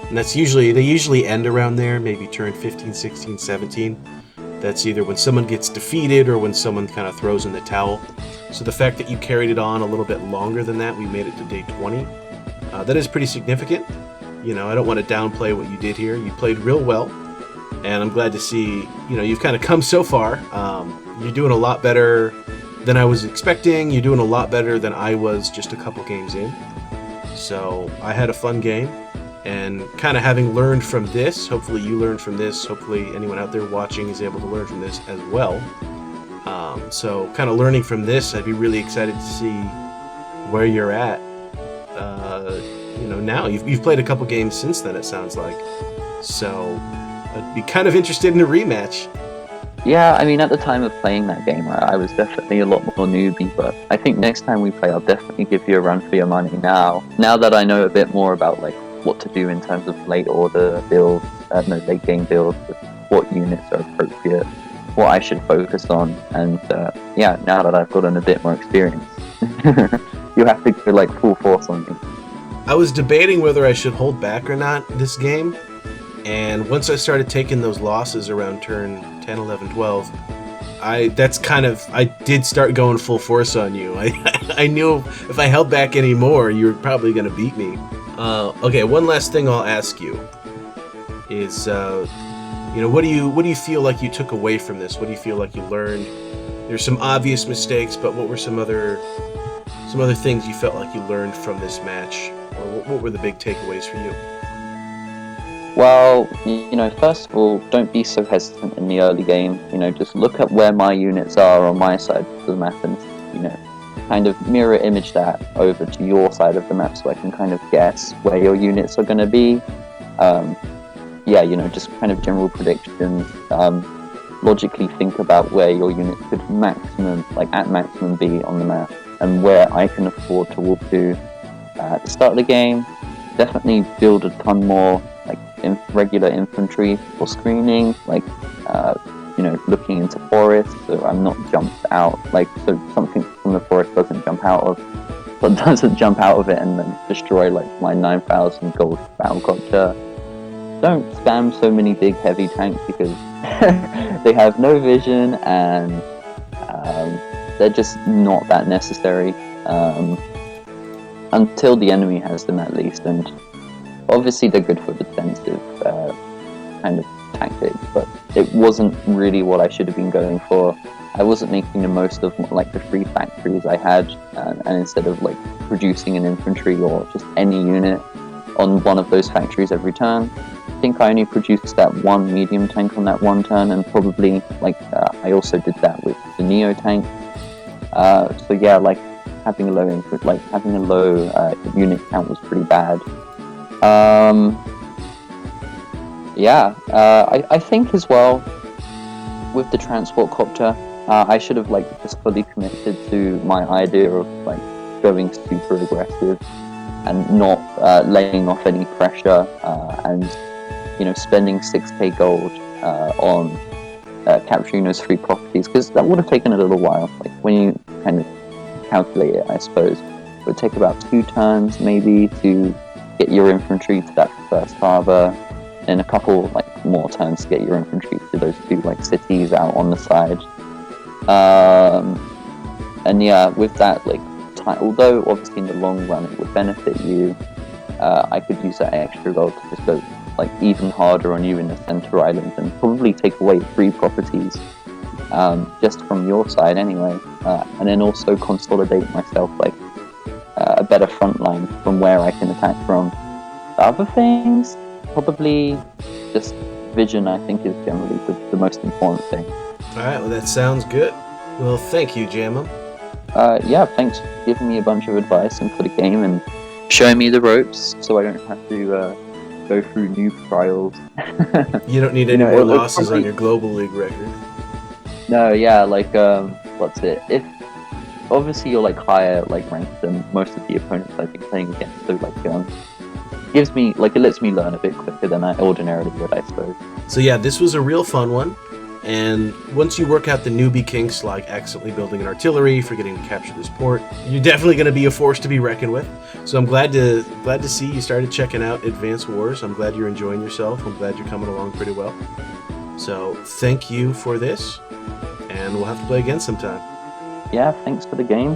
And they usually end around there, maybe turn 15, 16, 17. That's either when someone gets defeated or when someone kind of throws in the towel. So the fact that you carried it on a little bit longer than that, we made it to day 20, that is pretty significant. You know, I don't want to downplay what you did here. You played real well, and I'm glad to see, you know, you've kind of come so far. You're doing a lot better than I was expecting. You're doing a lot better than I was just a couple games in. So I had a fun game, and kind of having learned from this, hopefully you learned from this, hopefully anyone out there watching is able to learn from this as well. So kind of learning from this, I'd be really excited to see where you're at. You know, now you've played a couple games since then, it sounds like. So I'd be kind of interested in a rematch. Yeah, I mean, at the time of playing that game, I was definitely a lot more newbie, but I think next time we play, I'll definitely give you a run for your money now that I know a bit more about, like, what to do in terms of late order builds, no, late game builds, what units are appropriate, what I should focus on, and yeah, now that I've gotten a bit more experience, you have to go, like, full force on me. I was debating whether I should hold back or not this game, and once I started taking those losses around turn 10, 11, 12, I did start going full force on you. I knew if I held back any more, you were probably going to beat me. Okay, one last thing I'll ask you is, what do you feel like you took away from this? What do you feel like you learned? There's some obvious mistakes, but what were some other things you felt like you learned from this match, or what were the big takeaways for you? Well, first of all, don't be so hesitant in the early game. Just look at where my units are on my side of the map and, kind of mirror image that over to your side of the map so I can kind of guess where your units are going to be. Yeah, just kind of general predictions. Logically think about where your units could at maximum be on the map and where I can afford to walk to at the start of the game. Definitely build a ton more regular infantry for screening, looking into forests so I'm not jumped out, so something from the forest doesn't jump out of it and then destroy my 9,000 gold battlecopter. Don't spam so many big heavy tanks because they have no vision and they're just not that necessary until the enemy has them at least, and obviously they're good for defensive kind of tactics, but it wasn't really what I should have been going for. I wasn't making the most of the free factories I had, and instead of producing an infantry or just any unit on one of those factories every turn, I think I only produced that one medium tank on that one turn, and probably I also did that with the Neo tank. So yeah, having a low unit count was pretty bad. I think as well with the transport copter, I should have just fully committed to my idea of going super aggressive and not laying off any pressure and spending 6k gold on capturing those free properties, because that would have taken a little while. When you kind of calculate it, I suppose it would take about 2 turns maybe to get your infantry to that first harbor, and a couple more turns to get your infantry to those 2 cities out on the side. And yeah, with that although obviously in the long run it would benefit you, I could use that extra gold to just go even harder on you in the center island and probably take away 3 properties just from your side anyway, and then also consolidate myself a better front line from where I can attack from. The other things, probably just vision, I think, is generally the most important thing. Alright, well that sounds good. Well, thank you, Jammem. Yeah, thanks for giving me a bunch of advice and for the game and showing me the ropes so I don't have to go through new trials. You don't need any more losses on your Global League record. No, yeah, what's it? If obviously you're higher ranked than most of the opponents I've been playing against, so gives me it lets me learn a bit quicker than I ordinarily would, I suppose. So yeah, this was a real fun one. And once you work out the newbie kinks, like accidentally building an artillery, forgetting to capture this port, you're definitely going to be a force to be reckoned with. So I'm glad to see you started checking out Advanced Wars. I'm glad you're enjoying yourself. I'm glad you're coming along pretty well. So thank you for this, and we'll have to play again sometime. Yeah, thanks for the game.